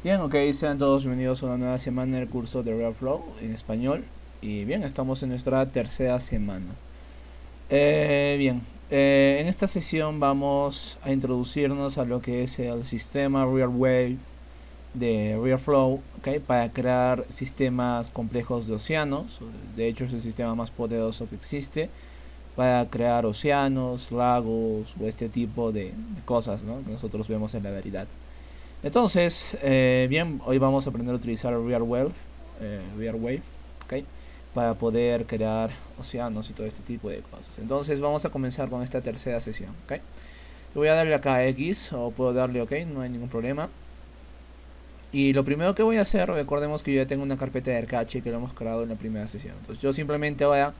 Bien, ok, sean todos bienvenidos a una nueva semana del curso de Real en español. Y bien, estamos en nuestra tercera semana. Bien, en esta sesión vamos a introducirnos a lo que es el sistema RealWave de RealFlow, okay, para crear sistemas complejos de océanos. De hecho, es el sistema más poderoso que existe para crear océanos, lagos o este tipo de cosas, ¿no?, que nosotros vemos en la realidad. Entonces, bien, hoy vamos a aprender a utilizar RealWave, ¿okay?, para poder crear océanos y todo este tipo de cosas. Entonces vamos a comenzar con esta tercera sesión, ¿okay? Voy a darle acá a X, o puedo darle OK, no hay ningún problema. Y lo primero que voy a hacer, recordemos que yo ya tengo una carpeta de cache que lo hemos creado en la primera sesión. Entonces yo simplemente ahora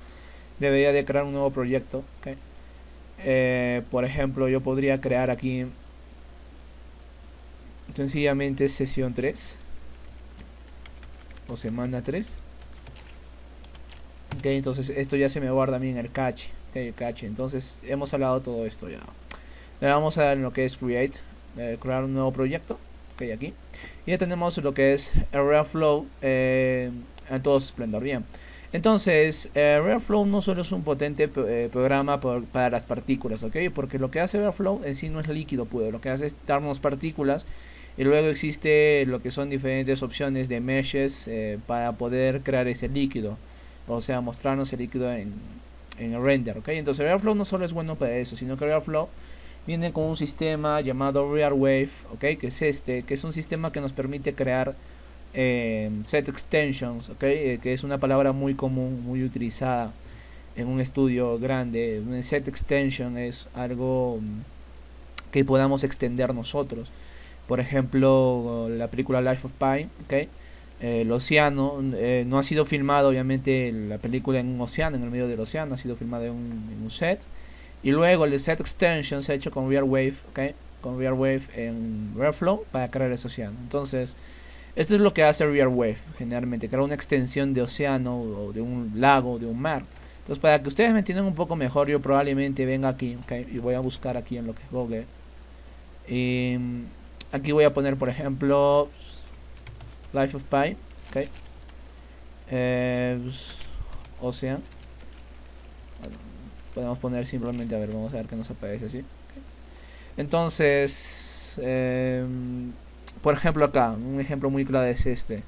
debería de crear un nuevo proyecto, ¿okay? Por ejemplo, yo podría crear aquí sencillamente sesión 3 o semana 3. Ok, entonces esto ya se me guarda a mí en el cache, okay, el cache. Entonces hemos hablado todo esto ya. Le vamos a dar en lo que es create, crear un nuevo proyecto, ok, aquí. Y ya tenemos lo que es RealFlow en todo su esplendor. Bien, entonces RealFlow no solo es un potente programa para las partículas, ok, porque lo que hace RealFlow en sí no es líquido puro, lo que hace es darnos partículas. Y luego existe lo que son diferentes opciones de meshes para poder crear ese líquido, o sea, mostrarnos el líquido en el render, ¿ok? Entonces RealFlow no solo es bueno para eso, sino que RealFlow viene con un sistema llamado RealWave, ¿ok? Que es que es un sistema que nos permite crear set extensions, ¿ok? Que es una palabra muy común, muy utilizada en un estudio grande. Un set extension es algo que podamos extender nosotros. Por ejemplo, la película Life of Pi, ¿okay? El océano no ha sido filmado, obviamente, la película en un océano, en el medio del océano, ha sido filmada en un set. Y luego el set extension se ha hecho con RealWave, ¿okay?, con RealWave en RealFlow para crear ese océano. Entonces, esto es lo que hace RealWave generalmente, crear una extensión de océano o de un lago, de un mar. Entonces, para que ustedes me entiendan un poco mejor, yo probablemente venga aquí, ¿okay?, y voy a buscar aquí en lo que es Google. Y aquí voy a poner, por ejemplo, Life of Pi, ¿okay? Ocean. Podemos poner simplemente, a ver, vamos a ver qué nos aparece así. ¿Okay? Entonces, por ejemplo acá, un ejemplo muy claro es este.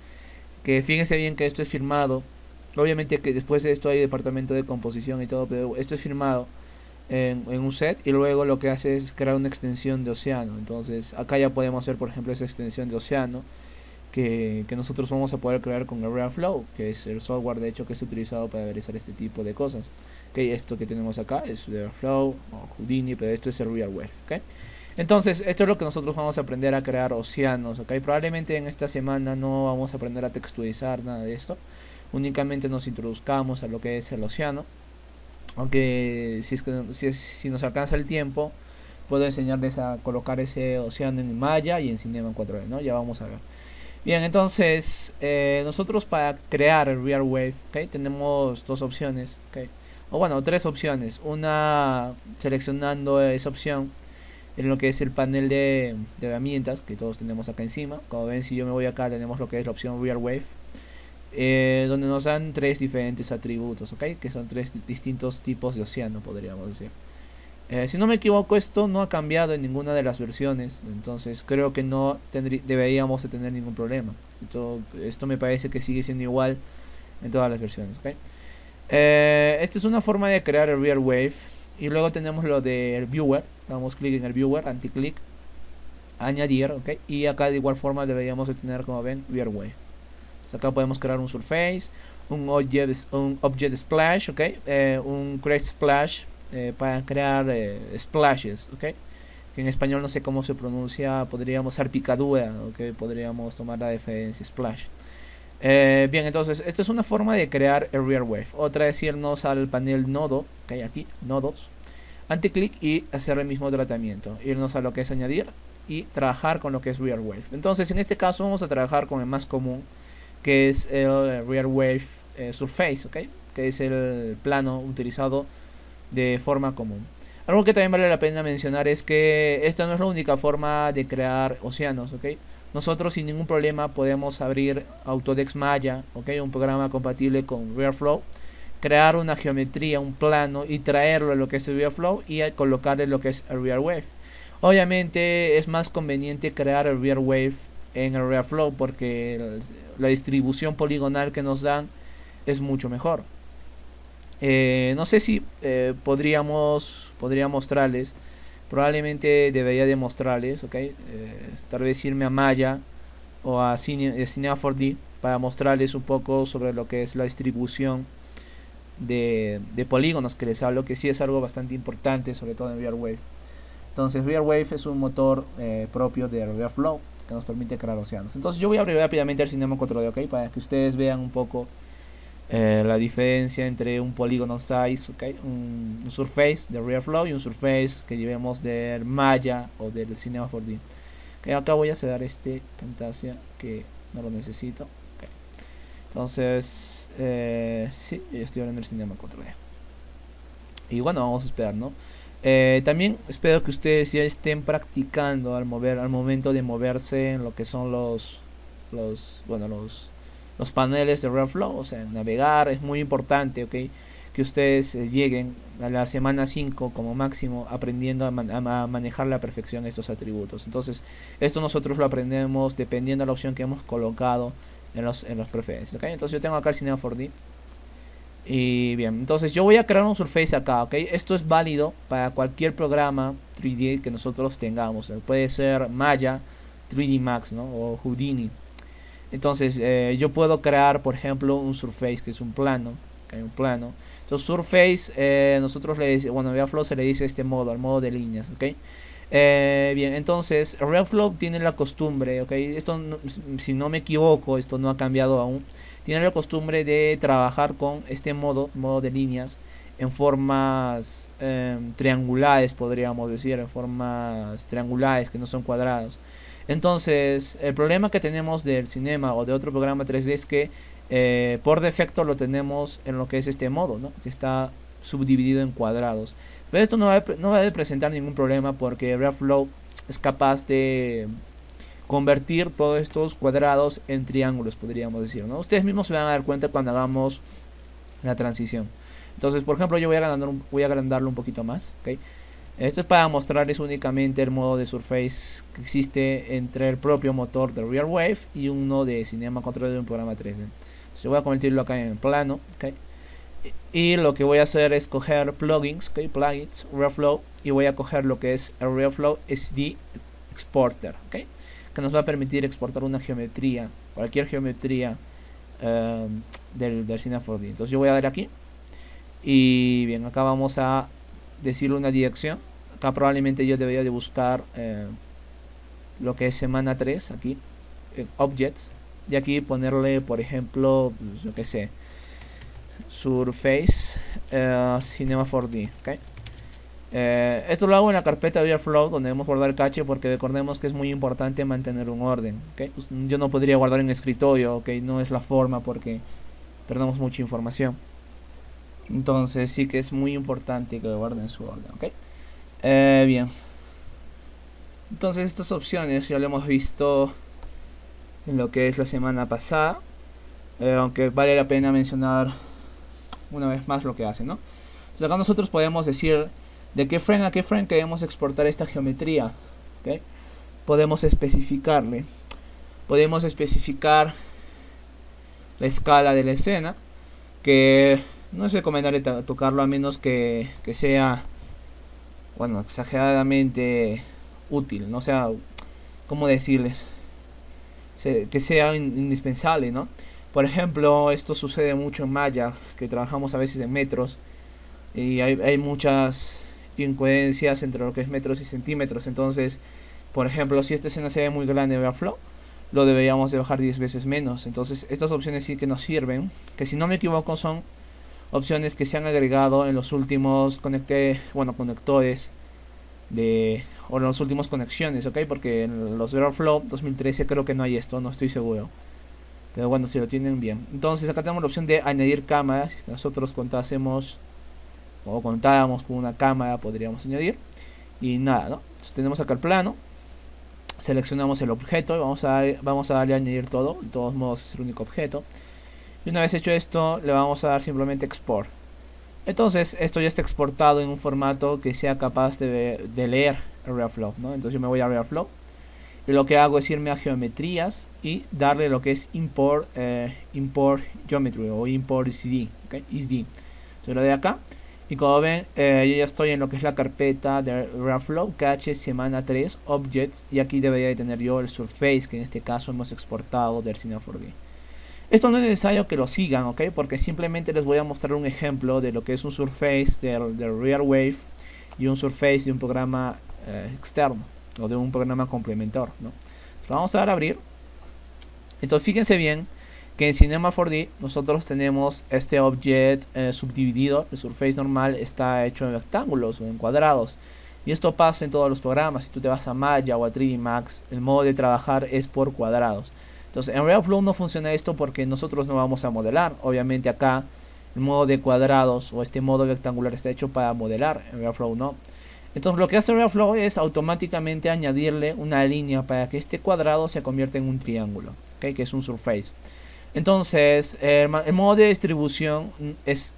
Que fíjense bien que esto es firmado. Obviamente que después de esto hay departamento de composición y todo, pero esto es firmado en un set, y luego lo que hace es crear una extensión de océano. Entonces acá ya podemos ver, por ejemplo, esa extensión de océano que nosotros vamos a poder crear con el RealFlow, que es el software de hecho que es utilizado para realizar este tipo de cosas. Okay, esto que tenemos acá es RealFlow o Houdini, pero esto es el RealWave. Okay. Entonces esto es lo que nosotros vamos a aprender a crear océanos. Okay. Probablemente en esta semana no vamos a aprender a texturizar nada de esto, únicamente nos introduzcamos a lo que es el océano. Aunque si nos alcanza el tiempo, puedo enseñarles a colocar ese océano en Maya y en Cinema 4D, ¿no? Ya vamos a ver. Bien, entonces nosotros para crear el RealWave, ¿okay?, tenemos dos opciones, ¿okay?, o bueno, tres opciones. Una, seleccionando esa opción en lo que es el panel de herramientas que todos tenemos acá encima. Como ven, si yo me voy acá, tenemos lo que es la opción RealWave, donde nos dan tres diferentes atributos, ¿okay?, que son tres distintos tipos de océano, podríamos decir. Si no me equivoco, esto no ha cambiado en ninguna de las versiones, entonces creo que no deberíamos de tener ningún problema. Esto me parece que sigue siendo igual en todas las versiones, ¿okay? Esta es una forma de crear el RealWave. Y luego tenemos lo del viewer. Damos clic en el viewer, anti-click, añadir, ¿ok? Y acá de igual forma deberíamos de tener, como ven, RealWave. Entonces acá podemos crear un surface, un object splash, ¿ok? Un create splash, para crear splashes, ¿ok? Que en español no sé cómo se pronuncia, podríamos salpicadura, ¿ok? Podríamos tomar la diferencia, splash. Bien, entonces esto es una forma de crear el RealWave. Otra es irnos al panel nodo, que hay aquí, nodos, anti-click y hacer el mismo tratamiento. Irnos a lo que es añadir y trabajar con lo que es RealWave. Entonces en este caso vamos a trabajar con el más común, que es el RealWave Surface, ¿ok? Que es el plano utilizado de forma común. Algo que también vale la pena mencionar es que esta no es la única forma de crear océanos, ¿ok? nosotros sin ningún problema podemos abrir Autodesk Maya, ¿okay? Un programa compatible con RealFlow, crear una geometría, un plano y traerlo a lo que es el RealFlow y colocarle lo que es el RealWave. Obviamente es más conveniente crear el RealWave en el RealFlow porque la distribución poligonal que nos dan es mucho mejor. No sé si podría mostrarles, probablemente debería demostrarles, ¿ok? Tal vez irme a Maya o a Cinema 4D para mostrarles un poco sobre lo que es la distribución de polígonos que les hablo, que sí es algo bastante importante, sobre todo en RealWave. Entonces RealWave es un motor propio de RealFlow que nos permite crear océanos. Entonces yo voy a abrir rápidamente el Cinema 4D, ¿ok? Para que ustedes vean un poco la diferencia entre un polígono size, ¿okay? un surface de RealFlow y un surface que llevemos del Maya o del Cinema 4D. Okay, acá voy a cerrar este Camtasia que no lo necesito. Okay. Entonces, sí, ya estoy abriendo el Cinema 4D. Y bueno, vamos a esperar, ¿no? También espero que ustedes ya estén practicando al momento de moverse en lo que son los paneles de RealFlow, o sea, navegar es muy importante, ¿ok? Que ustedes lleguen a la semana 5 como máximo aprendiendo a manejar a la perfección estos atributos. Entonces, esto nosotros lo aprendemos dependiendo de la opción que hemos colocado en los preferencias, ¿ok? Entonces yo tengo acá el Cinema 4D. Y bien, entonces yo voy a crear un surface acá, ¿ok? Esto es válido para cualquier programa 3D que nosotros tengamos. Puede ser Maya, 3D Max, ¿no? O Houdini. Entonces yo puedo crear, por ejemplo, un surface que es un plano, ¿okay? Un plano. Entonces surface, nosotros le decimos, bueno, RealFlow se le dice este modo, al modo de líneas, ¿ok? Bien, entonces RealFlow tiene la costumbre, ¿ok? Esto, no, si no me equivoco, esto no ha cambiado aún. Tiene la costumbre de trabajar con este modo de líneas en formas triangulares, podríamos decir, en formas triangulares que no son cuadrados. Entonces, el problema que tenemos del Cinema o de otro programa 3D es que por defecto lo tenemos en lo que es este modo, ¿no? Que está subdividido en cuadrados. Pero esto no va a presentar ningún problema porque RealFlow es capaz de convertir todos estos cuadrados en triángulos, podríamos decir, ¿no? Ustedes mismos se van a dar cuenta cuando hagamos la transición. Entonces, por ejemplo, yo voy a agrandarlo un poquito más, ¿ok? Esto es para mostrarles únicamente el modo de surface que existe entre el propio motor de RealWave y uno de Cinema 4D de un programa 3D. Entonces voy a convertirlo acá en plano, ¿okay? Y lo que voy a hacer es coger plugins, ¿okay? Plugins, RealFlow, y voy a coger lo que es el RealFlow SD Exporter, ¿okay? Que nos va a permitir exportar una geometría, cualquier geometría del Cinema 4D. Entonces yo voy a dar aquí y bien, acá vamos a decirle una dirección. Acá probablemente yo debería de buscar lo que es semana 3 aquí, objects, y aquí ponerle, por ejemplo, pues, yo que sé, surface Cinema 4D, ¿okay? Esto lo hago en la carpeta RealFlow donde debemos guardar cache porque recordemos que es muy importante mantener un orden, ¿okay? Pues yo no podría guardar en escritorio, ¿okay? No es la forma porque perdemos mucha información. Entonces sí que es muy importante que guarden su orden, ¿ok? Bien. Entonces estas opciones ya lo hemos visto en lo que es la semana pasada. Aunque vale la pena mencionar una vez más lo que hace, ¿no? Entonces acá nosotros podemos decir de qué frame a qué frame queremos exportar esta geometría, ¿ok? Podemos especificarle. Podemos especificar la escala de la escena, que no es recomendable tocarlo a menos que sea, bueno, exageradamente útil, no sea, ¿cómo decirles? Que sea indispensable, ¿no? Por ejemplo, esto sucede mucho en Maya, que trabajamos a veces en metros y hay muchas incoherencias entre lo que es metros y centímetros. Entonces, por ejemplo, si esta escena se ve muy grande en RealFlow, lo deberíamos de bajar 10 veces menos. Entonces estas opciones sí que nos sirven, que si no me equivoco son opciones que se han agregado en los últimos conectores o las últimas conexiones, ¿ok? Porque en los RealFlow 2013 creo que no hay esto, no estoy seguro. Pero bueno, si lo tienen bien. Entonces acá tenemos la opción de añadir cámaras. Si nosotros contáramos con una cámara, podríamos añadir. Y nada, ¿no? Entonces tenemos acá el plano. seleccionamos el objeto y vamos a darle a añadir todo. De todos modos es el único objeto. Y una vez hecho esto, le vamos a dar simplemente export. Entonces esto ya está exportado en un formato que sea capaz de leer el Reactflow, ¿no? Entonces yo me voy a Reactflow y lo que hago es irme a geometrías y darle lo que es import geometry o import SD, ¿okay? SD. Entonces lo de acá y como ven, yo ya estoy en lo que es la carpeta de Reactflow, cache semana 3, objects, y aquí debería de tener yo el surface que en este caso hemos exportado del Cine4D. Esto no es necesario que lo sigan, ¿ok? Porque simplemente les voy a mostrar un ejemplo de lo que es un surface de RealWave y un surface de un programa externo o de un programa complementar, ¿no? Entonces, vamos a dar a abrir. Entonces fíjense bien que en Cinema 4D nosotros tenemos este object subdividido. El surface normal está hecho en rectángulos o en cuadrados. Y esto pasa en todos los programas. Si tú te vas a Maya o a 3D Max, el modo de trabajar es por cuadrados. Entonces en Reactflow no funciona esto porque nosotros no vamos a modelar. Obviamente acá el modo de cuadrados o este modo rectangular está hecho para modelar. En Reactflow no. Entonces lo que hace Reactflow es automáticamente añadirle una línea para que este cuadrado se convierta en un triángulo, ¿okay? Que es un surface. Entonces el modo de distribución es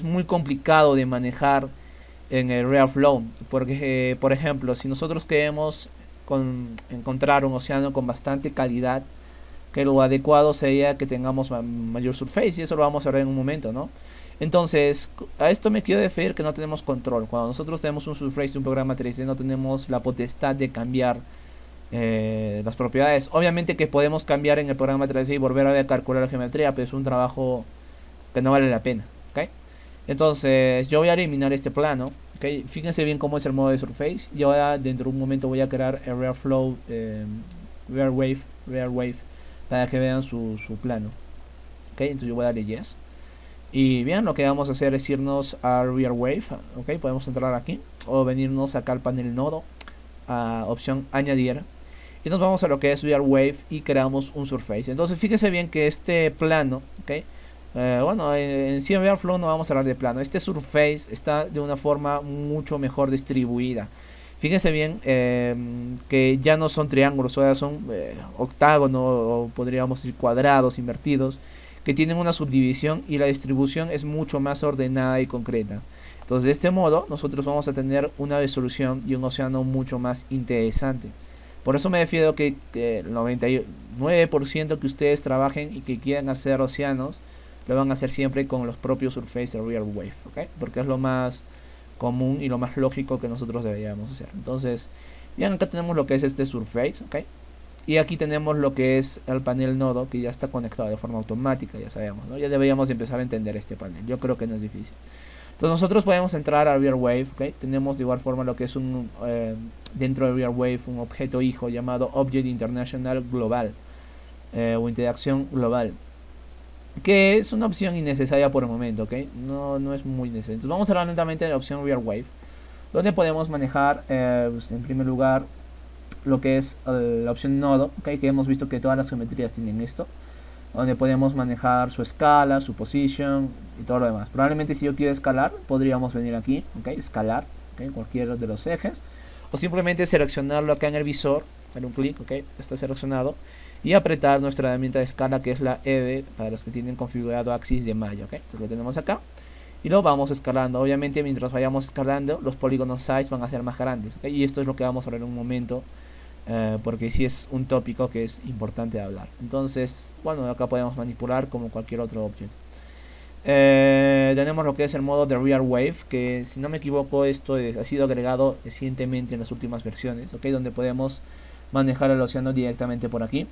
muy complicado de manejar en el Reactflow porque por ejemplo si nosotros queremos encontrar un océano con bastante calidad, que lo adecuado sería que tengamos mayor surface, y eso lo vamos a ver en un momento, ¿no? Entonces a esto me quiero referir que no tenemos control. Cuando nosotros tenemos un surface de un programa 3D no tenemos la potestad de cambiar las propiedades. Obviamente que podemos cambiar en el programa 3D y volver a calcular la geometría, pero es un trabajo que no vale la pena, ¿okay? Entonces yo voy a eliminar este plano. Okay, fíjense bien cómo es el modo de surface. Y ahora dentro de un momento voy a crear el Reactflow RealWave para que vean su plano. Okay, entonces yo voy a darle yes. Y bien, lo que vamos a hacer es irnos a RealWave. Okay, podemos entrar aquí o venirnos acá al panel nodo, a opción añadir. Y nos vamos a lo que es RealWave y creamos un surface. Entonces fíjense bien que este plano, okay, en sí en Reactflow no vamos a hablar de plano. Este surface está de una forma mucho mejor distribuida. Fíjense bien que ya no son triángulos, ahora son octágonos o podríamos decir cuadrados invertidos, que tienen una subdivisión y la distribución es mucho más ordenada y concreta. Entonces de este modo nosotros vamos a tener una resolución y un océano mucho más interesante. Por eso me refiero que el 99% que ustedes trabajen y que quieran hacer océanos lo van a hacer siempre con los propios surfaces de RealWave, ¿okay? Porque es lo más común y lo más lógico que nosotros deberíamos hacer. Entonces, bien, acá tenemos lo que es este surface, ¿okay? Y aquí tenemos lo que es el panel nodo, que ya está conectado de forma automática, ya sabemos, ¿no? Ya deberíamos empezar a entender este panel. Yo creo que no es difícil. Entonces nosotros podemos entrar a RealWave, ¿okay? Tenemos de igual forma lo que es dentro de RealWave un objeto hijo llamado Object International Global o interacción global, que es una opción innecesaria por el momento, ¿ok? No es muy necesario. Entonces vamos a hablar lentamente de la opción RealWave, donde podemos manejar en primer lugar lo que es la opción nodo, ¿ok? Que hemos visto que todas las geometrías tienen esto, donde podemos manejar su escala, su position y todo lo demás. Probablemente si yo quiero escalar, podríamos venir aquí, ¿ok? Escalar, ¿ok? Cualquiera de los ejes, o simplemente seleccionarlo acá en el visor, dar un clic, ¿ok? Está seleccionado, y apretar nuestra herramienta de escala que es la EV para los que tienen configurado Axis de Maya, ¿ok? Entonces lo tenemos acá y lo vamos escalando. Obviamente mientras vayamos escalando los polígonos size van a ser más grandes, ¿ok? Y esto es lo que vamos a ver en un momento, porque sí es un tópico que es importante de hablar. Entonces, bueno, acá podemos manipular como cualquier otro objeto. Tenemos lo que es el modo de RealWave, que si no me equivoco esto ha sido agregado recientemente en las últimas versiones, ¿ok? Donde podemos manejar el océano directamente por aquí.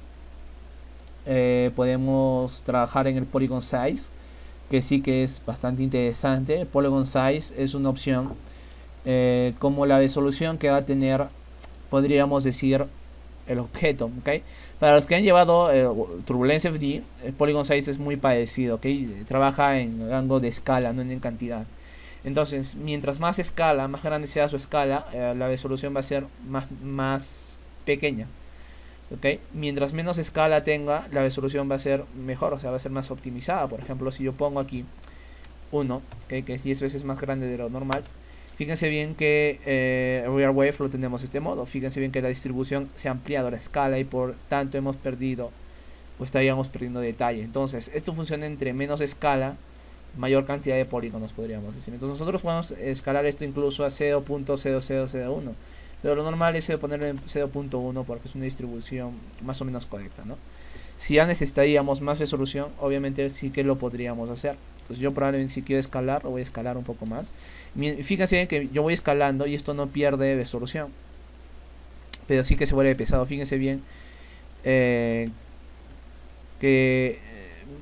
Podemos trabajar en el Polygon Size, que sí que es bastante interesante. El Polygon Size es una opción como la resolución que va a tener, podríamos decir, el objeto, ¿okay? Para los que han llevado Turbulence FD, el Polygon Size es muy parecido, ¿okay? Trabaja en rango de escala, no en cantidad. Entonces, mientras más escala, más grande sea su escala, la resolución va a ser más pequeña. ¿Okay? Mientras menos escala tenga, la resolución va a ser mejor, o sea, va a ser más optimizada. Por ejemplo, si yo pongo aquí 1, ¿okay? Que es 10 veces más grande de lo normal, Fíjense bien que Real Wave lo tenemos de este modo. Fíjense bien que la distribución se ha ampliado la escala y por tanto hemos perdido, o estaríamos perdiendo detalle. Entonces, esto funciona entre menos escala, mayor cantidad de polígonos, podríamos decir. Entonces, nosotros podemos escalar esto incluso a 0.0001. Pero lo normal es ponerlo en 0.1 porque es una distribución más o menos correcta, ¿no? Si ya necesitaríamos más resolución, obviamente sí que lo podríamos hacer. Entonces yo probablemente si quiero escalar, lo voy a escalar un poco más. Fíjense bien que yo voy escalando y esto no pierde resolución, pero sí que se vuelve pesado. Fíjense bien que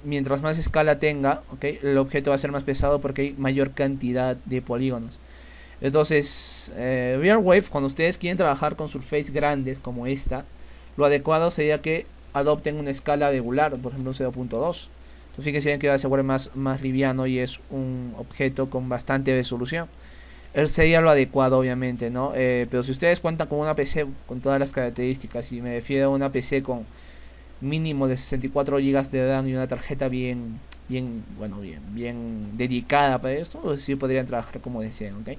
mientras más escala tenga, ¿okay?, el objeto va a ser más pesado porque hay mayor cantidad de polígonos. Entonces, Real Wave, cuando ustedes quieren trabajar con surface grandes como esta, lo adecuado sería que adopten una escala regular, por ejemplo un 0.2. Entonces fíjense que se vuelve más liviano y es un objeto con bastante resolución. Sería lo adecuado, obviamente, ¿no? Pero si ustedes cuentan con una PC con todas las características, y me refiero a una PC con mínimo de 64 GB de RAM y una tarjeta bien dedicada para esto, pues sí podrían trabajar como desean, ¿ok?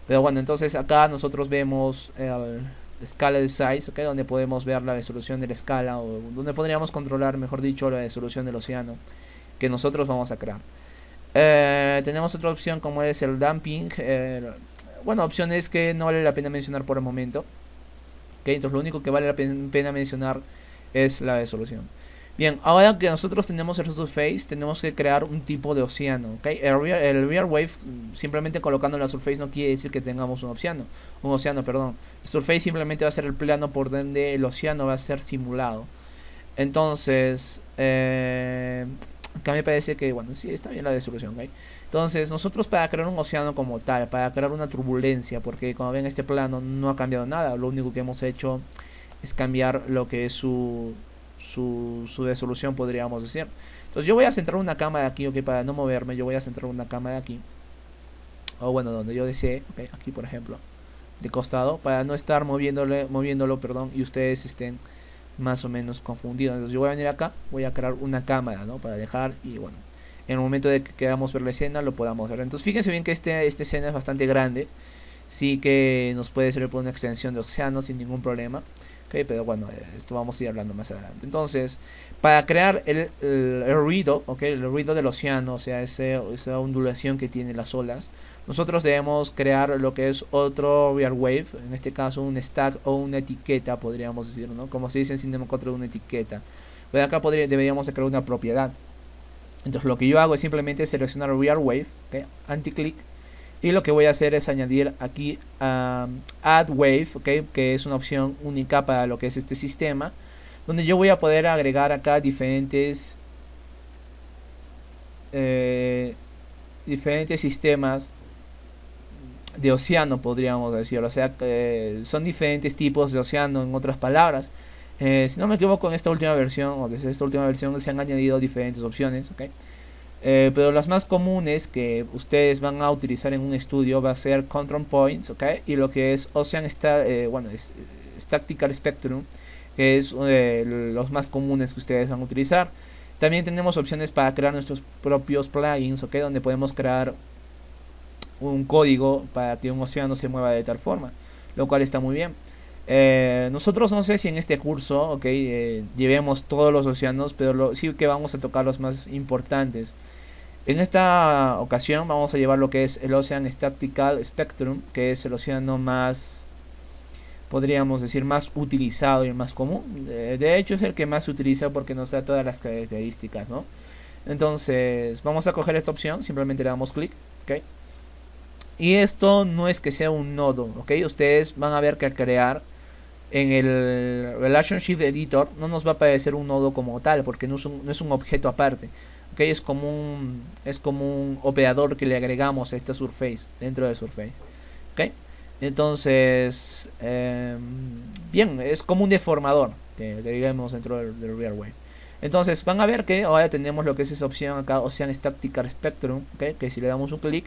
Pero bueno, entonces acá nosotros vemos el escala de size, ¿ok?, donde podemos ver la resolución de la escala, o donde podríamos controlar, mejor dicho, la resolución del océano que nosotros vamos a crear. Tenemos otra opción como es el damping. Bueno, opciones que no vale la pena mencionar por el momento, ¿ok? Entonces lo único que vale la pena mencionar es la resolución. Bien, ahora que nosotros tenemos el surface, tenemos que crear un tipo de océano, ¿ok? El real wave, simplemente colocando la surface no quiere decir que tengamos un océano, perdón. El surface simplemente va a ser el plano por donde el océano va a ser simulado. Entonces, acá me parece que, bueno, sí, está bien la resolución, ¿ok? Entonces, nosotros para crear un océano como tal, para crear una turbulencia, porque como ven este plano no ha cambiado nada, lo único que hemos hecho es cambiar lo que es su resolución, podríamos decir. Entonces yo voy a centrar una cámara aquí, ok, para no moverme, yo voy a centrar una cámara aquí, o bueno, donde yo desee, ok, aquí por ejemplo, de costado, para no estar moviéndolo, perdón, y ustedes estén más o menos confundidos. Entonces yo voy a venir acá, voy a crear una cámara, ¿no?, para dejar, y bueno, en el momento de que queramos ver la escena, lo podamos ver. Entonces fíjense bien que esta escena es bastante grande, sí que nos puede servir por una extensión de océano sin ningún problema. Okay, pero bueno, esto vamos a ir hablando más adelante. Entonces, para crear el ruido, okay, el ruido del océano, o sea, esa ondulación que tiene las olas, nosotros debemos crear lo que es otro real wave, en este caso un stack o una etiqueta, podríamos decir, ¿no? Como se dice en Cinema 4, una etiqueta. Pero acá deberíamos crear una propiedad. Entonces, lo que yo hago es simplemente seleccionar real wave, okay, anti-click. Y lo que voy a hacer es añadir aquí Add Wave, ¿okay?, que es una opción única para lo que es este sistema, donde yo voy a poder agregar acá diferentes sistemas de océano, podríamos decirlo. O sea, son diferentes tipos de océano, en otras palabras. Si no me equivoco, en esta última versión, o desde esta última versión, se han añadido diferentes opciones, ¿okay? Pero las más comunes que ustedes van a utilizar en un estudio va a ser Control Points, ¿ok? Y lo que es Ocean Statistical Spectrum, que es los más comunes que ustedes van a utilizar. También tenemos opciones para crear nuestros propios plugins, ¿ok?, donde podemos crear un código para que un océano se mueva de tal forma, lo cual está muy bien. Nosotros no sé si en este curso, ¿ok?, llevemos todos los océanos, pero sí que vamos a tocar los más importantes. En esta ocasión vamos a llevar lo que es el Ocean Statistical Spectrum, que es el océano más, podríamos decir, más utilizado y el más común. De hecho es el que más se utiliza porque nos da todas las características, ¿no? Entonces vamos a coger esta opción, simplemente le damos clic, ¿ok? Y esto no es que sea un nodo, ¿ok? Ustedes van a ver que al crear en el Relationship Editor no nos va a aparecer un nodo como tal, porque no es un objeto aparte. Okay, es como un operador que le agregamos a esta surface, dentro de surface. Okay, entonces, bien, es como un deformador que agregamos dentro del real wave. Entonces van a ver que ahora tenemos lo que es esa opción acá, Ocean Statistical Spectrum, okay, que si le damos un clic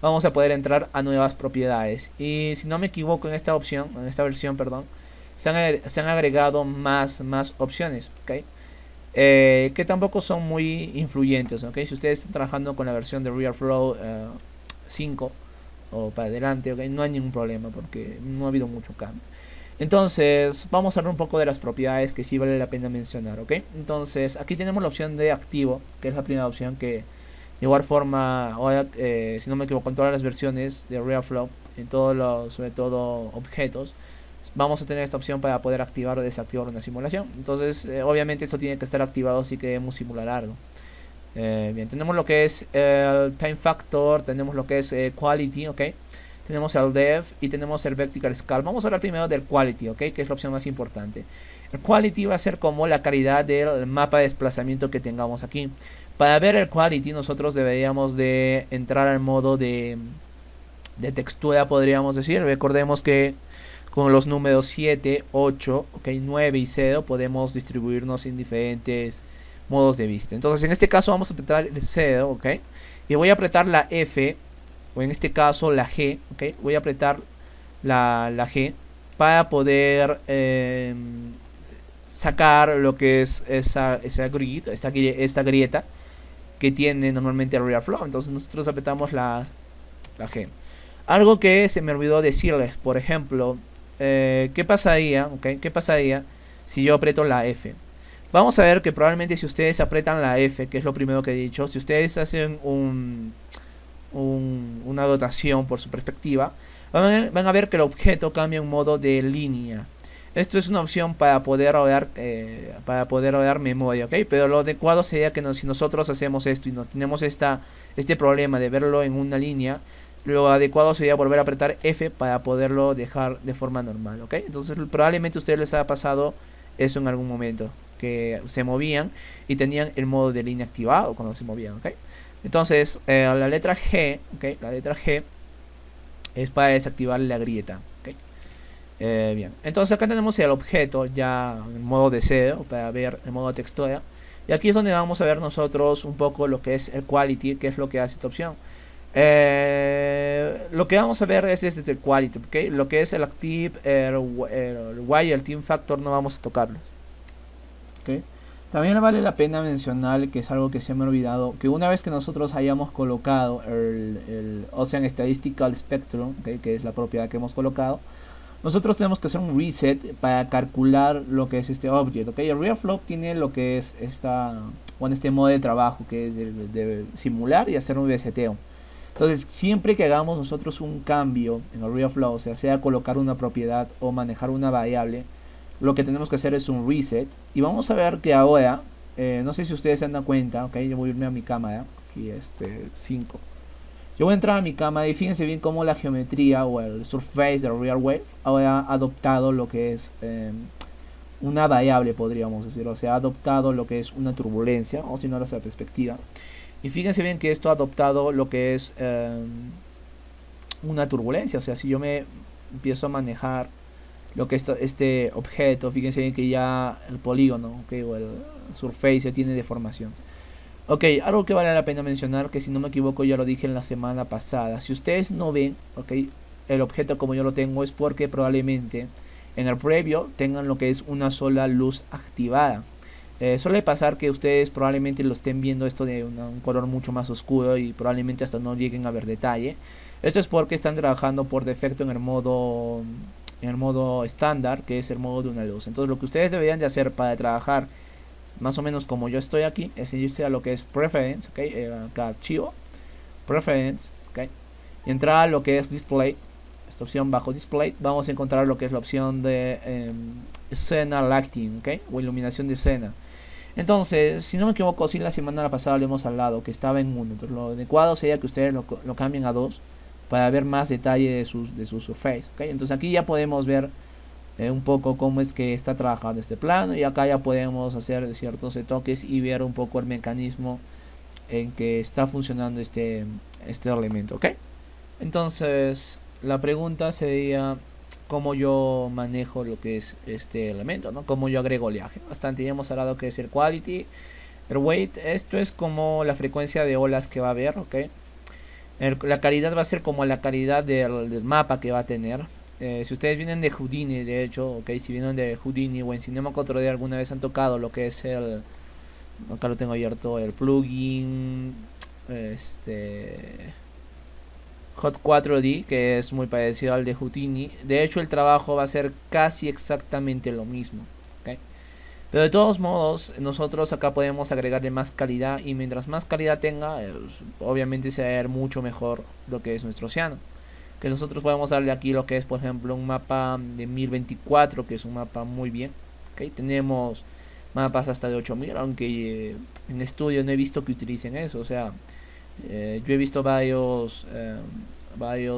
vamos a poder entrar a nuevas propiedades. Y si no me equivoco, en esta opción, en esta versión, perdón, se han agregado más opciones, okay, que tampoco son muy influyentes, ¿okay? Si ustedes están trabajando con la versión de RealFlow 5, o para adelante, ¿ok? No hay ningún problema porque no ha habido mucho cambio. Entonces, vamos a hablar un poco de las propiedades que sí vale la pena mencionar, ¿ok? Entonces, aquí tenemos la opción de activo, que es la primera opción que de igual forma, ahora, si no me equivoco, en todas las versiones de Reaflow, en todos los, sobre todo objetos, vamos a tener esta opción para poder activar o desactivar una simulación. Entonces, obviamente esto tiene que estar activado si queremos simular algo. Bien, tenemos lo que es el time factor, tenemos lo que es quality, ¿ok? Tenemos el dev y tenemos el vertical scale. Vamos a hablar primero del quality, ¿ok? Que es la opción más importante. El quality va a ser como la calidad del mapa de desplazamiento que tengamos aquí. Para ver el quality nosotros deberíamos de entrar al modo de textura, podríamos decir. Recordemos que con los números 7, 8, okay, 9 y 0 podemos distribuirnos en diferentes modos de vista. Entonces en este caso vamos a apretar el 0, ¿ok? Y voy a apretar la F, o en este caso la G, ¿ok? Voy a apretar la G para poder sacar lo que es esta grieta que tiene normalmente el Reaflow. Entonces nosotros apretamos la G. Algo que se me olvidó decirles, por ejemplo, ¿qué pasaría, okay? ¿Qué pasaría si yo aprieto la F? Vamos a ver que probablemente si ustedes apretan la F, que es lo primero que he dicho, si ustedes hacen una dotación por su perspectiva, van a ver que el objeto cambia en modo de línea. Esto es una opción para poder ahorrar memoria, ¿ok? Pero lo adecuado sería que si nosotros hacemos esto y tenemos este problema de verlo en una línea, lo adecuado sería volver a apretar F para poderlo dejar de forma normal, ¿ok? Entonces probablemente a ustedes les haya pasado eso en algún momento, que se movían y tenían el modo de línea activado cuando se movían, ¿ok? Entonces la letra G, ¿ok? La letra G es para desactivar la grieta, ¿ok? Bien, entonces acá tenemos el objeto ya en modo de cero para ver el modo textura. Y aquí es donde vamos a ver nosotros un poco lo que es el quality, que es lo que hace esta opción. Lo que vamos a ver es desde el quality, ¿okay? Lo que es el active, el y el team factor no vamos a tocarlos, ¿okay? También vale la pena mencionar, que es algo que se me ha olvidado, que una vez que nosotros hayamos colocado el Ocean Statistical Spectrum, ¿okay? Que es la propiedad que hemos colocado, nosotros tenemos que hacer un reset para calcular lo que es este object, ¿okay? El Reaflow tiene lo que es este modo de trabajo, que es de simular y hacer un reseteo. Entonces, siempre que hagamos nosotros un cambio en el Reaflow, o sea colocar una propiedad o manejar una variable, lo que tenemos que hacer es un reset. Y vamos a ver que ahora, no sé si ustedes se dan cuenta, ok, yo voy a irme a mi cámara, aquí 5. Yo voy a entrar a mi cámara y fíjense bien cómo la geometría o el surface del Real Wave ahora ha adoptado lo que es una variable, podríamos decir, o sea, ha adoptado lo que es una turbulencia, o si no, la perspectiva. Y fíjense bien que esto ha adoptado lo que es una turbulencia. O sea, si yo me empiezo a manejar lo que es este objeto, fíjense bien que ya el polígono, okay, o el surface ya tiene deformación. Ok, algo que vale la pena mencionar, que si no me equivoco ya lo dije en la semana pasada. Si ustedes no ven, okay, el objeto como yo lo tengo, es porque probablemente en el previo tengan lo que es una sola luz activada. Suele pasar que ustedes probablemente lo estén viendo esto de un color mucho más oscuro y probablemente hasta no lleguen a ver detalle. Esto es porque están trabajando por defecto en el modo estándar, que es el modo de una luz. Entonces lo que ustedes deberían de hacer para trabajar más o menos como yo estoy aquí es irse a lo que es Preference, ¿okay? Acá archivo, Preference, ¿okay? Y entrar a lo que es Display. Esta opción bajo Display vamos a encontrar lo que es la opción de escena lighting, ¿okay? O iluminación de escena. Entonces, si no me equivoco, si la semana pasada le hemos hablado que estaba en 1. Entonces lo adecuado sería que ustedes lo cambien a 2 para ver más detalle de su surface, ¿okay? Entonces aquí ya podemos ver un poco cómo es que está trabajando este plano, y acá ya podemos hacer ciertos retoques y ver un poco el mecanismo en que está funcionando este elemento, ¿ok? Entonces la pregunta sería cómo yo manejo lo que es este elemento, ¿no? Cómo yo agrego oleaje. Bastante, ya hemos hablado que es el quality, el weight. Esto es como la frecuencia de olas que va a haber, ¿ok? La calidad va a ser como la calidad del mapa que va a tener. Si ustedes vienen de Houdini, de hecho, okay, si vienen de Houdini o en Cinema 4D alguna vez han tocado lo que es acá lo tengo abierto, el plugin Hot 4D, que es muy parecido al de Houdini. De hecho, el trabajo va a ser casi exactamente lo mismo. ¿Okay? Pero de todos modos, nosotros acá podemos agregarle más calidad, y mientras más calidad tenga, obviamente se va a ver mucho mejor lo que es nuestro océano. Que nosotros podemos darle aquí lo que es, por ejemplo, un mapa de 1024, que es un mapa muy bien. ¿Okay? Tenemos mapas hasta de 8000, aunque en estudio no he visto que utilicen eso. O sea, yo he visto varios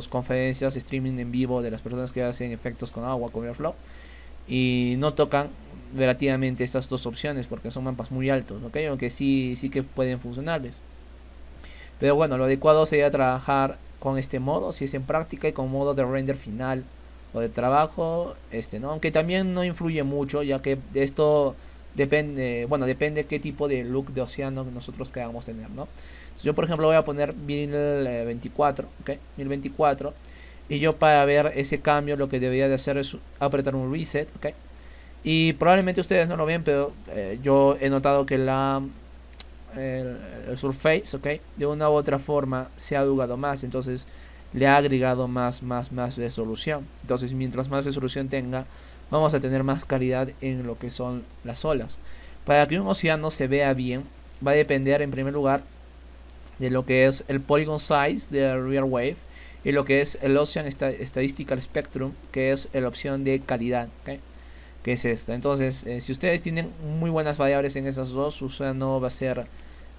conferencias, streaming en vivo de las personas que hacen efectos con agua, con Airflow, y no tocan relativamente estas dos opciones porque son mapas muy altos, ¿ok? Aunque sí que pueden funcionarles. Pero bueno, lo adecuado sería trabajar con este modo, si es en práctica, y con modo de render final o de trabajo, ¿no? Aunque también no influye mucho, ya que de esto depende, bueno, depende qué tipo de look de océano nosotros queramos tener, ¿no? Entonces, yo por ejemplo voy a poner 1024, ¿ok? 1024, y yo para ver ese cambio lo que debería de hacer es apretar un reset, ¿ok? Y probablemente ustedes no lo ven, pero yo he notado que el surface, ¿ok? De una u otra forma se ha dugado más, entonces le ha agregado más resolución. Entonces mientras más resolución tenga, vamos a tener más calidad en lo que son las olas. Para que un océano se vea bien, va a depender en primer lugar de lo que es el polygon size de real wave y lo que es el Ocean Statistical Spectrum, que es la opción de calidad, ¿okay? Que es esta. Entonces, si ustedes tienen muy buenas variables en esas dos, su océano va a ser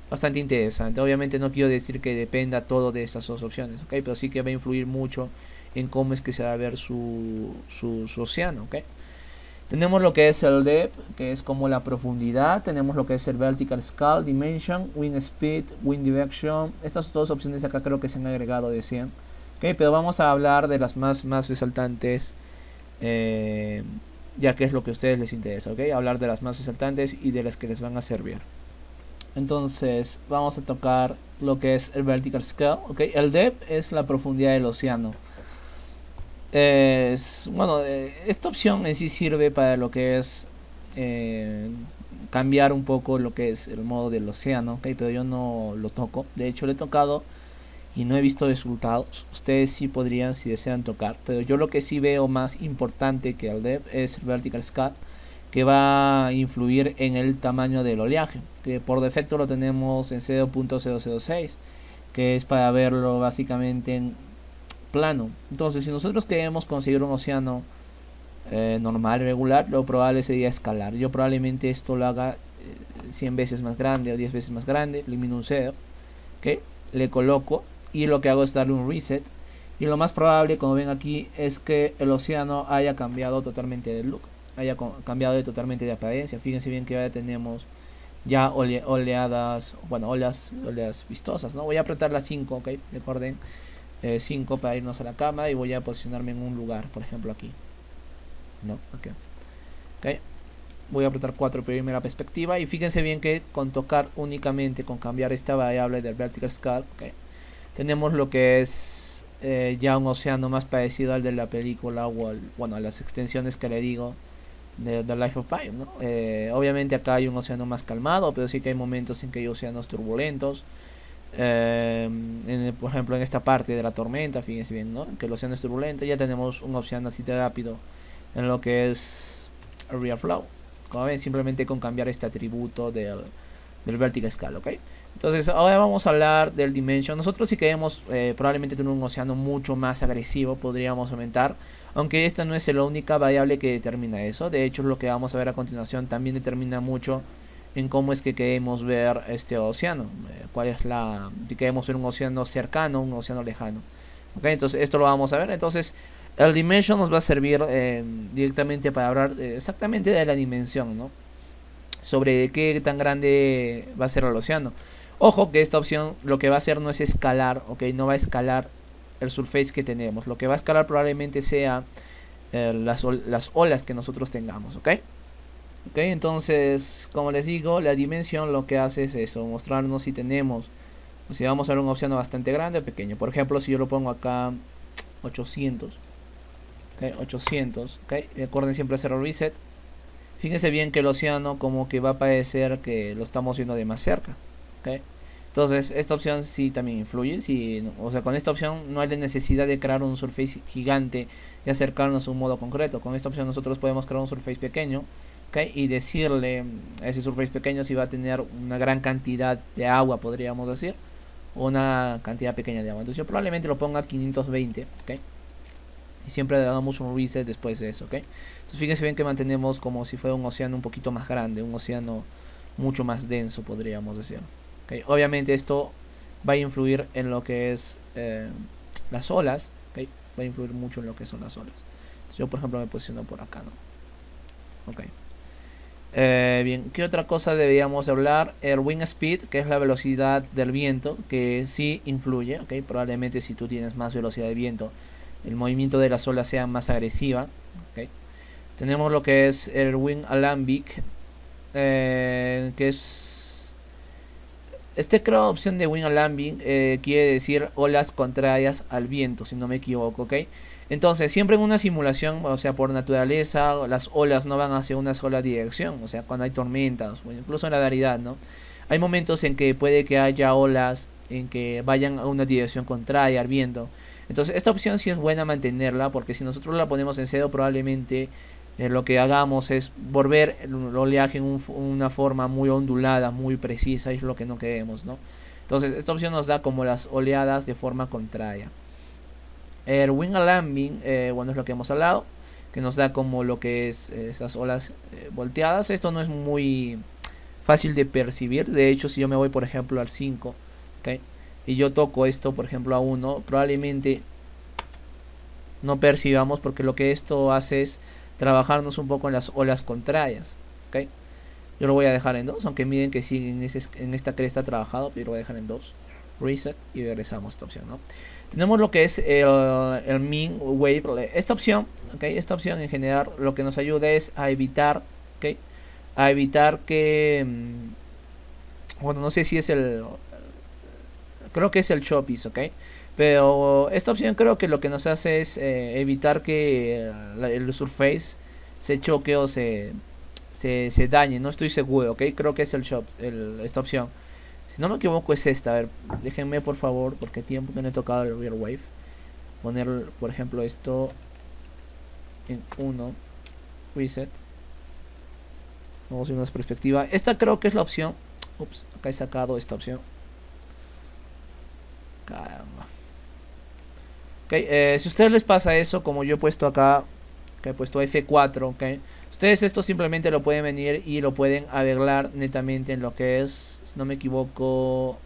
bastante interesante. Obviamente no quiero decir que dependa todo de esas dos opciones, ¿okay? Pero sí que va a influir mucho en cómo es que se va a ver su océano, ¿okay? Tenemos lo que es el depth, que es como la profundidad. Tenemos lo que es el vertical scale, dimension, wind speed, wind direction. Estas dos opciones acá creo que se han agregado de 100. Okay, pero vamos a hablar de las más resaltantes, ya que es lo que a ustedes les interesa. Okay, hablar de las más resaltantes y de las que les van a servir. Entonces vamos a tocar lo que es el vertical scale. Okay, el depth es la profundidad del océano. Bueno, esta opción en sí sirve para lo que es cambiar un poco lo que es el modo del océano, ¿okay? Pero yo no lo toco. De hecho, lo he tocado y no he visto resultados. Ustedes sí podrían si desean tocar, pero yo lo que sí veo más importante que el depth es el vertical scale, que va a influir en el tamaño del oleaje, que por defecto lo tenemos en 0.006, que es para verlo básicamente en plano. Entonces, si nosotros queremos conseguir un océano normal, regular, lo probable sería escalar. Yo probablemente esto lo haga 100 veces más grande o 10 veces más grande, elimino un 0, ¿okay? Le coloco y lo que hago es darle un reset, y lo más probable, como ven aquí, es que el océano haya cambiado totalmente de look, haya cambiado totalmente de apariencia. Fíjense bien que ahora tenemos ya oleadas, bueno, olas vistosas, ¿no? Voy a apretar las 5, ok, recuerden, 5 para irnos a la cama, y voy a posicionarme en un lugar, por ejemplo aquí, ¿no? Okay. Ok, voy a apretar 4 primera perspectiva, y fíjense bien que con tocar únicamente, con cambiar esta variable del vertical scale, okay, tenemos lo que es ya un océano más parecido al de la película, o bueno, a las extensiones que le digo de The Life of Pi, ¿no? Obviamente acá hay un océano más calmado, pero sí que hay momentos en que hay océanos turbulentos. Por ejemplo, en esta parte de la tormenta, fíjense bien, ¿no? Que el océano es turbulento. Ya tenemos un océano así de rápido en lo que es Real Flow. Como ven, simplemente con cambiar este atributo del vertical scale, ¿ok? Entonces ahora vamos a hablar del dimension. Nosotros si queremos probablemente tener un océano mucho más agresivo, podríamos aumentar, aunque esta no es la única variable que determina eso. De hecho, lo que vamos a ver a continuación también determina mucho en cómo es que queremos ver este océano, cuál es si queremos ver un océano cercano, un océano lejano. ¿Okay? Entonces esto lo vamos a ver. Entonces el dimension nos va a servir directamente para hablar exactamente de la dimensión, ¿no? Sobre qué tan grande va a ser el océano. Ojo que esta opción lo que va a hacer no es escalar, ¿ok? No va a escalar el surface que tenemos. Lo que va a escalar probablemente sea las olas que nosotros tengamos, ¿ok? Ok, entonces, como les digo, la dimensión lo que hace es eso, mostrarnos si tenemos, o si vamos a ver un océano bastante grande o pequeño. Por ejemplo, si yo lo pongo acá 800, okay, 800, okay, recuerden siempre hacer el reset. Fíjense bien que el océano como que va a parecer que lo estamos viendo de más cerca, okay. Entonces, esta opción sí también influye. Sí, o sea, con esta opción no hay la necesidad de crear un surface gigante y acercarnos a un modo concreto. Con esta opción nosotros podemos crear un surface pequeño, ¿okay? Y decirle a ese surface pequeño si va a tener una gran cantidad de agua, podríamos decir, o una cantidad pequeña de agua. Entonces yo probablemente lo ponga a 520, ¿okay? Y siempre le damos un reset después de eso, ¿okay? Entonces fíjense bien que mantenemos como si fuera un océano un poquito más grande, un océano mucho más denso, podríamos decir. ¿Okay? Obviamente esto va a influir en lo que es las olas, ¿okay? Va a influir mucho en lo que son las olas. Entonces yo por ejemplo me posiciono por acá, ¿no? Ok. Bien, ¿qué otra cosa deberíamos hablar? El wind speed, que es la velocidad del viento, que sí influye, ¿okay? Probablemente si tú tienes más velocidad de viento, el movimiento de las olas sea más agresiva, ¿okay? Tenemos lo que es el wind alembic, que es creo opción de wind alembic, quiere decir olas contrarias al viento, si no me equivoco, ¿ok? Entonces siempre en una simulación, o sea, por naturaleza las olas no van hacia una sola dirección, o sea, cuando hay tormentas o incluso en la realidad, ¿no? Hay momentos en que puede que haya olas en que vayan a una dirección contraria al viento. Entonces esta opción sí es buena mantenerla, porque si nosotros la ponemos en cero probablemente lo que hagamos es volver el oleaje en una forma muy ondulada, muy precisa, y es lo que no queremos, ¿no? Entonces esta opción nos da como las oleadas de forma contraria. El wing alembic, bueno, es lo que hemos hablado, que nos da como lo que es esas olas volteadas. Esto no es muy fácil de percibir. De hecho, si yo me voy por ejemplo al 5, ¿okay? Y yo toco esto por ejemplo a 1, probablemente no percibamos, porque lo que esto hace es trabajarnos un poco en las olas contrarias, ¿okay? Yo lo voy a dejar en 2, aunque miren que sí en esta cresta trabajado, pero lo voy a dejar en 2. Reset y regresamos a esta opción, ¿no? Tenemos lo que es el mean wave. Esta opción, ¿okay? Esta opción en general lo que nos ayuda es a evitar, ¿okay? A evitar que bueno, no sé si es creo que es el Chopis, ¿ok? Pero esta opción creo que lo que nos hace es evitar que el surface se choque o se dañe. No estoy seguro, ¿ok? Creo que es esta opción. Si no me equivoco es esta. A ver, déjenme por favor, porque tiempo que no he tocado el real wave. Poner, por ejemplo, esto en 1. Reset. Vamos a ver una perspectiva. Esta creo que es la opción. Ups, acá he sacado esta opción. Caramba. Okay, si a ustedes les pasa eso, como yo he puesto acá, que he puesto F4, okay, ustedes esto simplemente lo pueden venir y lo pueden arreglar netamente en lo que es, si no me equivoco,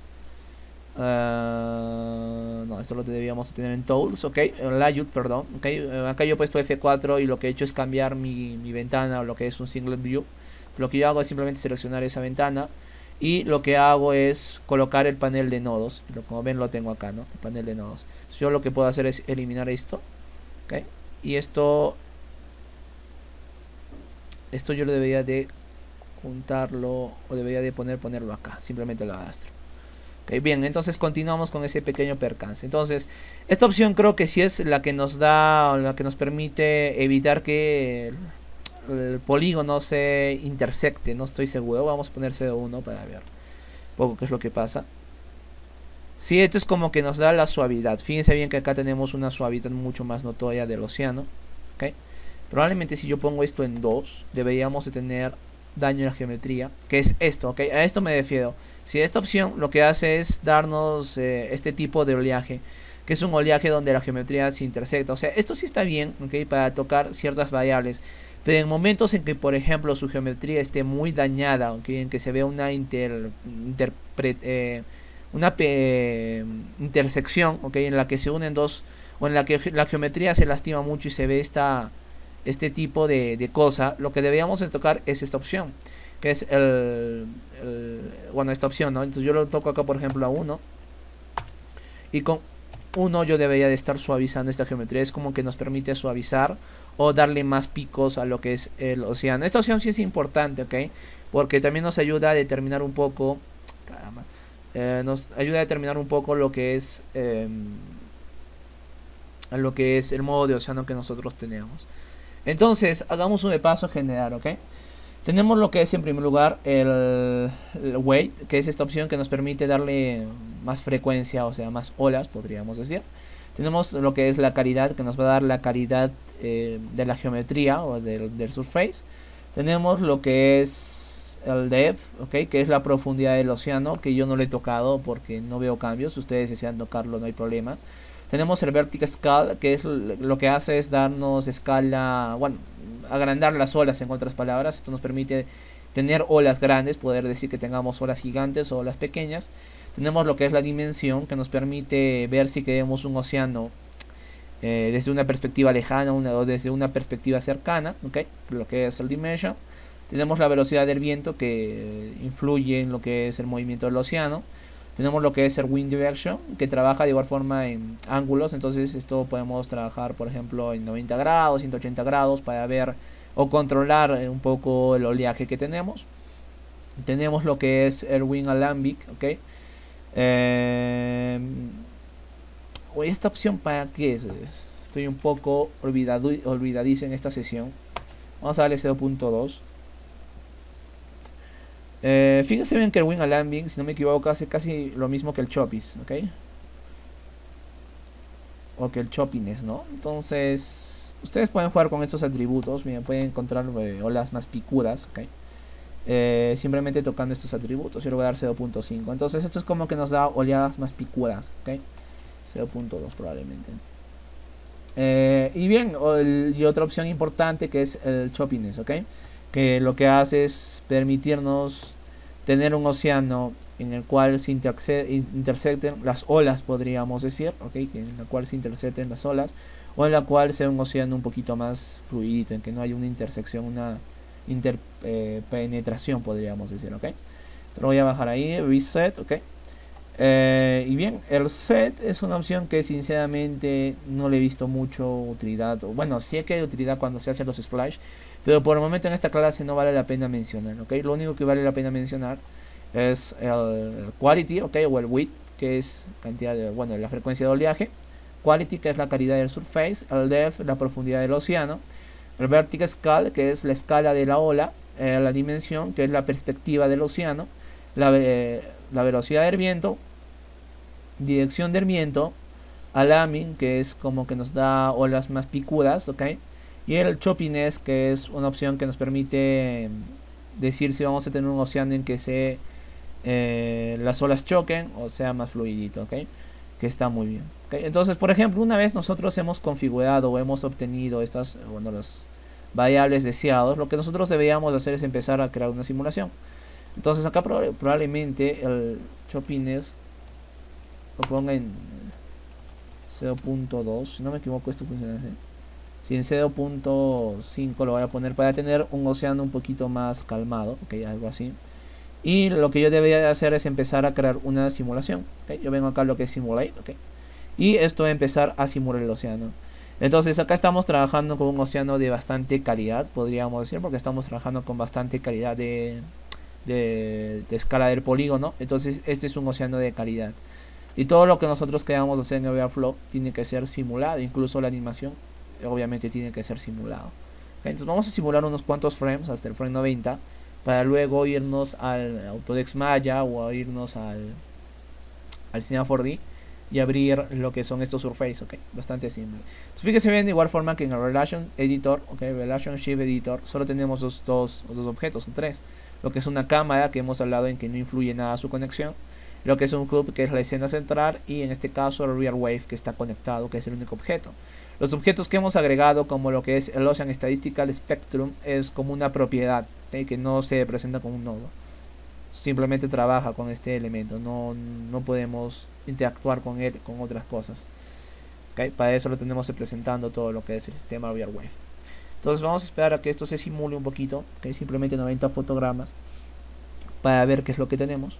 no, esto lo debíamos tener en Tools, ok, Layout, perdón, okay, acá yo he puesto F4 y lo que he hecho es cambiar mi ventana o lo que es un single view. Lo que yo hago es simplemente seleccionar esa ventana y lo que hago es colocar el panel de nodos. Como ven lo tengo acá, ¿no? El panel de nodos. Entonces, yo lo que puedo hacer es eliminar esto, ¿okay? Y esto yo lo debería de juntarlo, o debería de ponerlo acá, simplemente lo arrastro. Okay, bien, entonces continuamos con ese pequeño percance. Entonces esta opción creo que sí es la que nos da, la que nos permite evitar que el polígono se intersecte. No estoy seguro, vamos a poner 0,1 para ver un poco qué es lo que pasa. Sí, esto es como que nos da la suavidad. Fíjense bien que acá tenemos una suavidad mucho más notoria del océano, ¿okay? Probablemente si yo pongo esto en 2 deberíamos de tener daño en la geometría, que es esto, ¿ok? A esto me refiero. Si esta opción lo que hace es darnos este tipo de oleaje, que es un oleaje donde la geometría se intersecta. O sea, esto sí está bien, ¿ok? Para tocar ciertas variables. Pero en momentos en que, por ejemplo, su geometría esté muy dañada, ¿okay? En que se vea una intersección, ¿okay? En la que se unen dos, o en la que la geometría se lastima mucho y se ve este tipo de cosa, lo que deberíamos de tocar es esta opción, que es bueno, esta opción, ¿no? Entonces yo lo toco acá, por ejemplo, a 1, y con 1 yo debería de estar suavizando esta geometría. Es como que nos permite suavizar o darle más picos a lo que es el océano. Esta opción sí es importante, ¿ok? Porque también nos ayuda a determinar un poco, caramba, nos ayuda a determinar un poco lo que es el modo de océano que nosotros tenemos. Entonces hagamos un repaso general, ¿ok? Tenemos lo que es en primer lugar el weight, que es esta opción que nos permite darle más frecuencia, o sea, más olas, podríamos decir. Tenemos lo que es la calidad, que nos va a dar la calidad de la geometría o del surface. Tenemos lo que es el depth, ¿okay? Que es la profundidad del océano, que yo no lo he tocado porque no veo cambios. Ustedes desean tocarlo, no hay problema. Tenemos el vertical scale, que es lo que hace es darnos escala, bueno, agrandar las olas en otras palabras. Esto nos permite tener olas grandes, poder decir que tengamos olas gigantes o olas pequeñas. Tenemos lo que es la dimensión, que nos permite ver si queremos un océano desde una perspectiva lejana o desde una perspectiva cercana, ¿okay? Lo que es el dimension. Tenemos la velocidad del viento, que influye en lo que es el movimiento del océano. Tenemos lo que es el wind direction, que trabaja de igual forma en ángulos. Entonces esto podemos trabajar, por ejemplo, en 90 grados, 180 grados, para ver o controlar un poco el oleaje que tenemos. Tenemos lo que es el wind alembic, ¿ok? Esta opción, ¿para qué es? Estoy un poco olvidadizo en esta sesión. Vamos a darle 0.2. Fíjense bien que el Wind Alembic, si no me equivoco, hace casi lo mismo que el Choppies, ¿ok? O que el Choppiness, ¿no? Entonces, ustedes pueden jugar con estos atributos. Miren, pueden encontrar olas más picudas, ¿ok? Simplemente tocando estos atributos. Yo le voy a dar 0.5. Entonces, esto es como que nos da oleadas más picudas, ¿ok? 0.2 probablemente. Y bien, y otra opción importante, que es el choppiness, ¿ok? Que lo que hace es permitirnos tener un océano en el cual se intersecten las olas, podríamos decir, ¿ok? En la cual se intersecten las olas, o en la cual sea un océano un poquito más fluido, en que no haya una intersección, una interpenetración, podríamos decir, ¿ok? Esto lo voy a bajar ahí, reset, ¿ok? Y bien, el set es una opción que sinceramente no le he visto mucho utilidad. Bueno, sí que hay utilidad cuando se hacen los splash, pero por el momento en esta clase no vale la pena mencionar, ¿ok? Lo único que vale la pena mencionar es el quality, ¿ok? O el width, que es cantidad de, bueno, la frecuencia de oleaje. Quality, que es la calidad del surface. El depth, la profundidad del océano. El vertical scale, que es la escala de la ola. La dimensión, que es la perspectiva del océano. La velocidad del viento, dirección del viento, alarming, que es como que nos da olas más picudas, ¿ok? Y el choppiness, que es una opción que nos permite decir si vamos a tener un océano en que las olas choquen o sea más fluidito, ¿ok? Que está muy bien, ¿okay? Entonces, por ejemplo, una vez nosotros hemos configurado o hemos obtenido estas, bueno, las variables deseados, lo que nosotros deberíamos hacer es empezar a crear una simulación. Entonces acá probablemente el choppiness lo ponga en 0.2, si no me equivoco esto funciona así. Si en 0.5 lo voy a poner para tener un océano un poquito más calmado, ok, algo así. Y lo que yo debería hacer es empezar a crear una simulación, okay. Yo vengo acá a lo que es simulate, ok, y esto va a empezar a simular el océano. Entonces acá estamos trabajando con un océano de bastante calidad, podríamos decir, porque estamos trabajando con bastante calidad de escala del polígono. Entonces este es un océano de calidad, y todo lo que nosotros queramos hacer en Overflow tiene que ser simulado, incluso la animación obviamente tiene que ser simulado, okay. Entonces vamos a simular unos cuantos frames hasta el frame 90 para luego irnos al Autodesk Maya o a irnos al Cinema 4D y abrir lo que son estos surfaces, ok, bastante simple. Entonces fíjense bien, de igual forma que en el Relation Editor, ok, Relationship Editor, solo tenemos dos objetos, son tres. Lo que es una cámara, que hemos hablado en que no influye nada a su conexión. Lo que es un hub, que es la escena central, y en este caso el real wave, que está conectado, que es el único objeto. Los objetos que hemos agregado, como lo que es el Ocean Statistical Spectrum, es como una propiedad, ¿okay? Que no se presenta como un nodo, simplemente trabaja con este elemento, no podemos interactuar con él con otras cosas, ¿okay? Para eso lo tenemos representando todo lo que es el sistema real wave. Entonces vamos a esperar a que esto se simule un poquito, ¿okay? Simplemente 90 fotogramas para ver qué es lo que tenemos.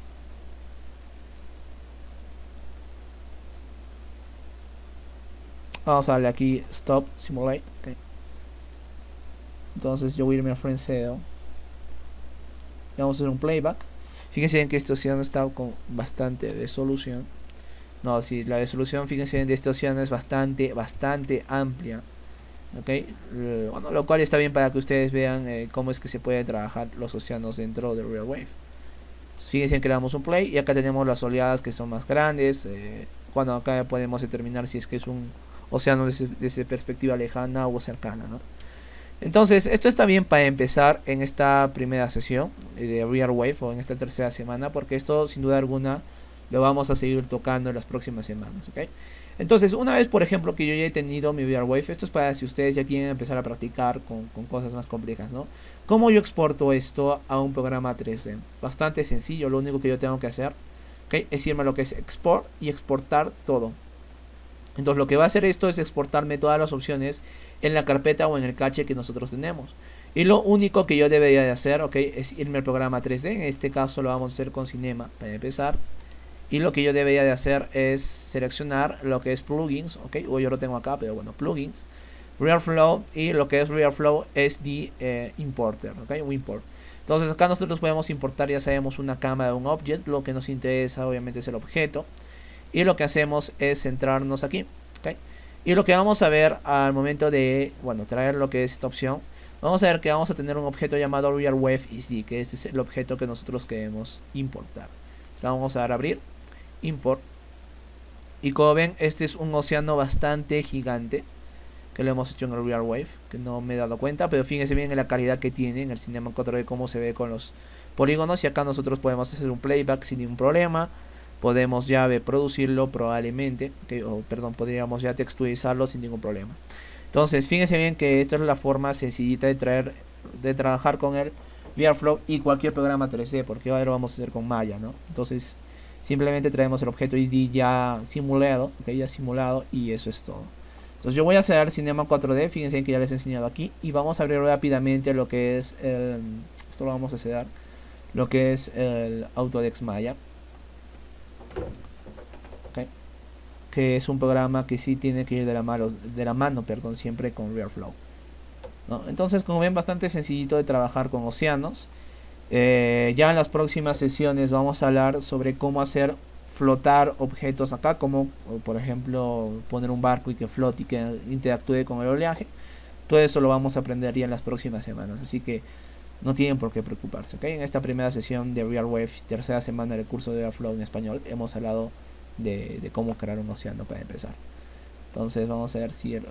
Vamos a darle aquí Stop Simulate, okay. Entonces yo voy a irme a Frame 0 y vamos a hacer un playback. Fíjense en que este océano está con bastante resolución. No, si la resolución, fíjense en que este océano es bastante amplia. ¿ok? Bueno, lo cual está bien para que ustedes vean cómo es que se puede trabajar los océanos dentro de Real Wave. Fíjense que le damos un play y acá tenemos las oleadas que son más grandes. Cuando acá podemos determinar si es que es un océano desde perspectiva lejana o cercana, ¿no? Entonces, esto está bien para empezar en esta primera sesión de Real Wave o en esta tercera semana, porque esto sin duda alguna lo vamos a seguir tocando en las próximas semanas, ¿ok? Entonces, una vez, por ejemplo, que yo ya he tenido mi Real Wave, esto es para si ustedes ya quieren empezar a practicar con cosas más complejas, ¿no? ¿Cómo yo exporto esto a un programa 3D? Bastante sencillo, lo único que yo tengo que hacer, ¿ok? Es irme a lo que es Export y exportar todo. Entonces lo que va a hacer esto es exportarme todas las opciones en la carpeta o en el cache que nosotros tenemos. Y lo único que yo debería de hacer, ok, es irme al programa 3D. En este caso lo vamos a hacer con Cinema para empezar. Y lo que yo debería de hacer es seleccionar lo que es plugins, ok, o yo lo tengo acá, pero bueno, plugins, RealFlow, y lo que es RealFlow SD Importer, ok, o import. Entonces acá nosotros podemos importar, ya sabemos, una cámara, un object. Lo que nos interesa obviamente es el objeto. Y lo que hacemos es centrarnos aquí, ¿okay? Y lo que vamos a ver al momento de, bueno, traer lo que es esta opción, vamos a ver que vamos a tener un objeto llamado RealWave-SD, que este es el objeto que nosotros queremos importar. Le vamos a dar a abrir, import, y como ven, este es un océano bastante gigante, que lo hemos hecho en el RealWave, que no me he dado cuenta, pero fíjense bien en la calidad que tiene en el Cinema 4D, cómo se ve con los polígonos, y acá nosotros podemos hacer un playback sin ningún problema. Podemos ya producirlo probablemente, okay, o perdón, podríamos ya texturizarlo sin ningún problema. Entonces, fíjense bien que esta es la forma sencillita de trabajar con el RealFlow y cualquier programa 3D, porque ahora lo vamos a hacer con Maya, ¿no? Entonces, simplemente traemos el objeto SD ya simulado, okay, ya simulado, y eso es todo. Entonces yo voy a hacer Cinema 4D, fíjense que ya les he enseñado aquí, y vamos a abrir rápidamente lo que es esto lo vamos a hacer, lo que es el Autodesk Maya. Okay. Que es un programa que sí tiene que ir de la mano, perdón, siempre con RealFlow, ¿no? Entonces, como ven, bastante sencillito de trabajar con océanos. Ya en las próximas sesiones vamos a hablar sobre cómo hacer flotar objetos acá, como por ejemplo poner un barco y que flote y que interactúe con el oleaje. Todo eso lo vamos a aprender ya en las próximas semanas, así que no tienen por qué preocuparse, ¿okay? En esta primera sesión de Real Wave, tercera semana del curso de RealFlow en español, hemos hablado de cómo crear un océano para empezar. Entonces vamos a ver si el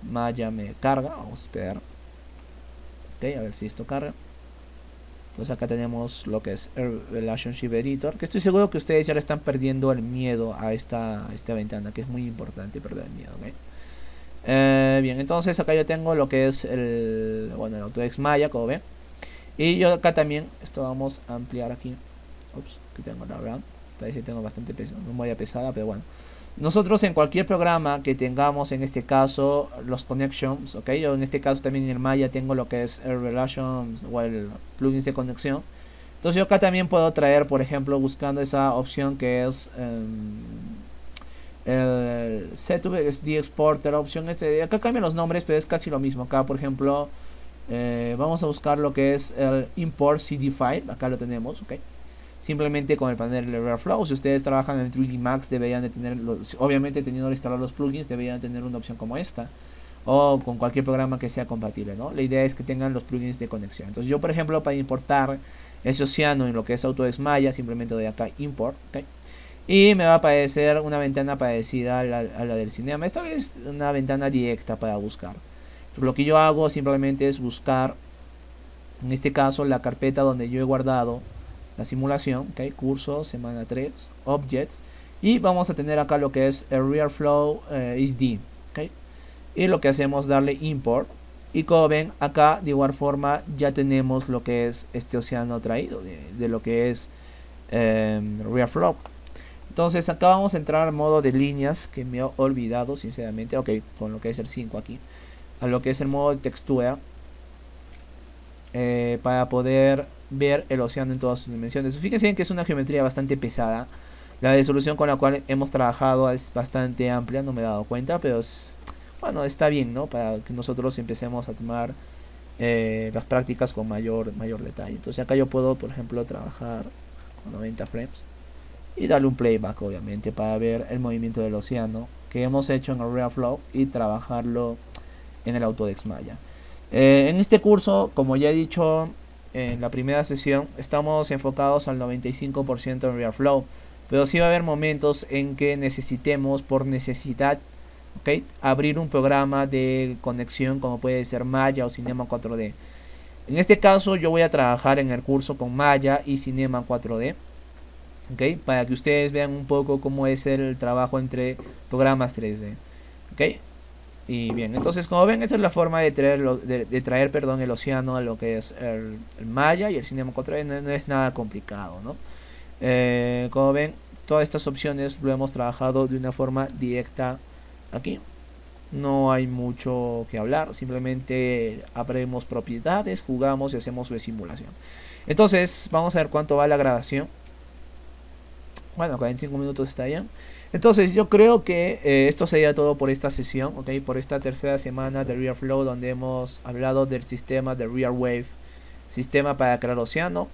Maya me carga. Vamos a esperar, ok, a ver si esto carga. Entonces acá tenemos lo que es el Relationship Editor, que estoy seguro que ustedes ya le están perdiendo el miedo a esta ventana, que es muy importante perder el miedo, ¿okay? Bien, entonces acá yo tengo lo que es el Autodesk Maya, como ven. Y yo acá también, esto vamos a ampliar aquí. Ups, que tengo la RAM. Parece que tengo bastante memoria pesada, pero bueno. Nosotros en cualquier programa que tengamos, en este caso los connections, ok, yo en este caso también en el Maya tengo lo que es el relations o el plugins de conexión. Entonces yo acá también puedo traer, por ejemplo, buscando esa opción que es el Z2SD Exporter opción. Acá cambian los nombres, pero es casi lo mismo. Acá, por ejemplo, vamos a buscar lo que es el import CD file. Acá lo tenemos, ok. Simplemente con el panel de RealFlow. Si ustedes trabajan en 3D Max, deberían de tener, obviamente teniendo instalados los plugins, deberían tener una opción como esta, o con cualquier programa que sea compatible, ¿no? La idea es que tengan los plugins de conexión. Entonces yo, por ejemplo, para importar ese océano en lo que es Autodesk Maya, simplemente doy acá import, ¿okay? Y me va a aparecer una ventana parecida a la del Cinema. Esta vez una ventana directa para buscar. Entonces, lo que yo hago simplemente es buscar, en este caso, la carpeta donde yo he guardado la simulación, ¿okay? Curso, semana 3, objects, y vamos a tener acá lo que es el RealFlow SD, ¿okay? Y lo que hacemos es darle import, y como ven acá de igual forma ya tenemos lo que es este océano traído de lo que es RealFlow. Entonces acá vamos a entrar al modo de líneas, que me he olvidado sinceramente, ok, con lo que es el 5 aquí, a lo que es el modo de textura, para poder ver el océano en todas sus dimensiones. Fíjense que es una geometría bastante pesada. La resolución con la cual hemos trabajado es bastante amplia, no me he dado cuenta, pero bueno, está bien, ¿no? Para que nosotros empecemos a tomar las prácticas con mayor detalle. Entonces acá yo puedo, por ejemplo, trabajar con 90 frames y darle un playback, obviamente, para ver el movimiento del océano que hemos hecho en el RealFlow y trabajarlo en el Autodesk Maya. En este curso, como ya he dicho en la primera sesión, estamos enfocados al 95% en RealFlow, pero sí va a haber momentos en que necesitemos, por necesidad, ¿okay?, abrir un programa de conexión como puede ser Maya o Cinema 4D. En este caso yo voy a trabajar en el curso con Maya y Cinema 4D, ¿okay?, para que ustedes vean un poco cómo es el trabajo entre programas 3D. ¿Okay? Y bien, entonces como ven, esta es la forma de traer, perdón, el océano a lo que es el Maya y el Cinema 4D. No es nada complicado, ¿no? Como ven, todas estas opciones lo hemos trabajado de una forma directa aquí. No hay mucho que hablar, simplemente abrimos propiedades, jugamos y hacemos la simulación. Entonces vamos a ver cuánto va la grabación. Bueno, 45 minutos está bien. Entonces yo creo que esto sería todo por esta sesión, ¿ok? Por esta tercera semana de RealFlow, donde hemos hablado del sistema de RealWave, sistema para crear océano.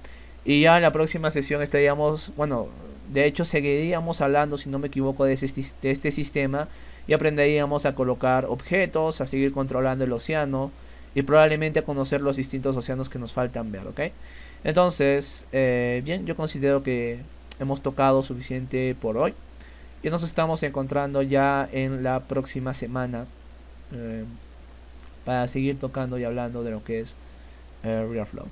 Y ya en la próxima sesión estaríamos, bueno, de hecho seguiríamos hablando, si no me equivoco, de este sistema, y aprenderíamos a colocar objetos, a seguir controlando el océano y probablemente a conocer los distintos océanos que nos faltan ver, ¿ok? Entonces, bien, yo considero que hemos tocado suficiente por hoy. Y nos estamos encontrando ya en la próxima semana para seguir tocando y hablando de lo que es RealFlow.